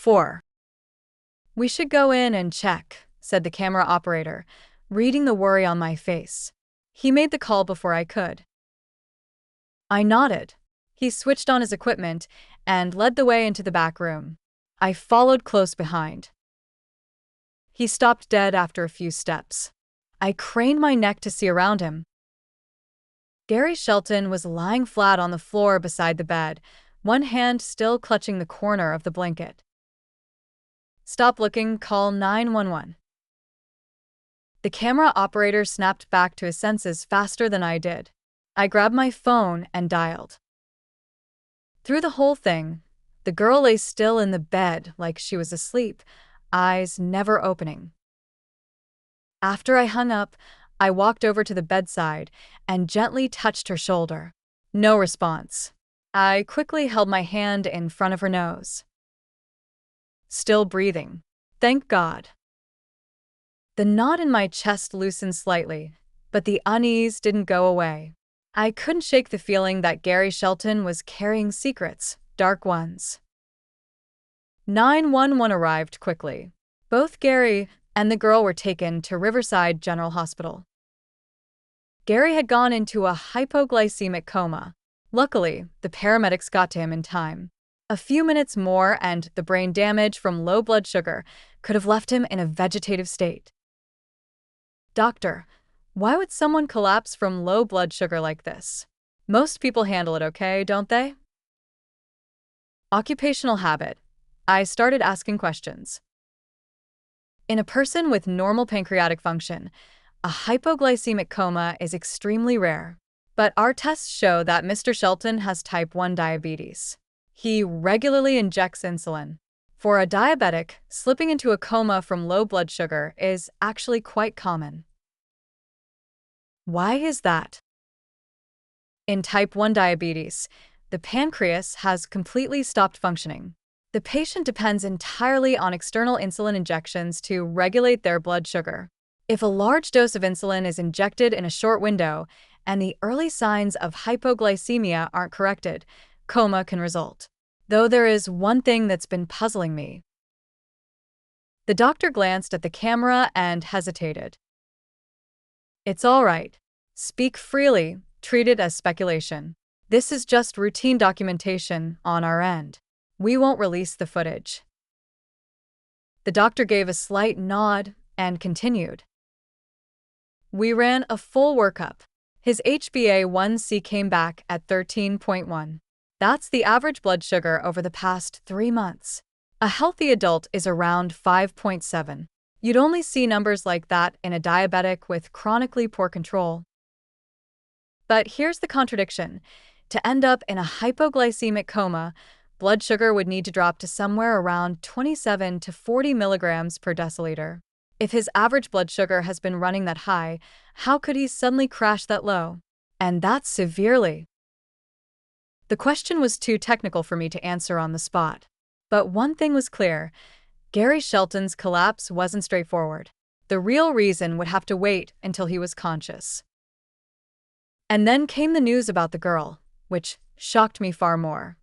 EP4. "We should go in and check," said the camera operator, reading the worry on my face. He made the call before I could. I nodded. He switched on his equipment and led the way into the back room. I followed close behind. He stopped dead after a few steps. I craned my neck to see around him. Gary Shelton was lying flat on the floor beside the bed, one hand still clutching the corner of the blanket. "Stop looking, call 911. The camera operator snapped back to his senses faster than I did. I grabbed my phone and dialed. Through the whole thing, the girl lay still in the bed like she was asleep, eyes never opening. After I hung up, I walked over to the bedside and gently touched her shoulder. No response. I quickly held my hand in front of her nose. Still breathing. Thank God. The knot in my chest loosened slightly, but the unease didn't go away. I couldn't shake the feeling that Gary Shelton was carrying secrets, dark ones. 911 arrived quickly. Both Gary and the girl were taken to Riverside General Hospital. Gary had gone into a hypoglycemic coma. Luckily, the paramedics got to him in time. A few minutes more and the brain damage from low blood sugar could have left him in a vegetative state. "Doctor, why would someone collapse from low blood sugar like this? Most people handle it okay, don't they?" Occupational habit. I started asking questions. In a person with normal pancreatic function, a hypoglycemic coma is extremely rare. But our tests show that Mr. Shelton has type 1 diabetes. He regularly injects insulin. For a diabetic, slipping into a coma from low blood sugar is actually quite common. Why is that? In type 1 diabetes, the pancreas has completely stopped functioning. The patient depends entirely on external insulin injections to regulate their blood sugar. If a large dose of insulin is injected in a short window and the early signs of hypoglycemia aren't corrected, coma can result. Though there is one thing that's been puzzling me. The doctor glanced at the camera and hesitated. "It's all right. Speak freely, treat it as speculation. This is just routine documentation on our end. We won't release the footage." The doctor gave a slight nod and continued. "We ran a full workup. His HbA1c came back at 13.1. That's the average blood sugar over the past 3 months. A healthy adult is around 5.7. You'd only see numbers like that in a diabetic with chronically poor control. But here's the contradiction. To end up in a hypoglycemic coma, blood sugar would need to drop to somewhere around 27 to 40 milligrams per deciliter. If his average blood sugar has been running that high, how could he suddenly crash that low? And that severely." The question was too technical for me to answer on the spot. But one thing was clear. Gary Shelton's collapse wasn't straightforward. The real reason would have to wait until he was conscious. And then came the news about the girl, which shocked me far more.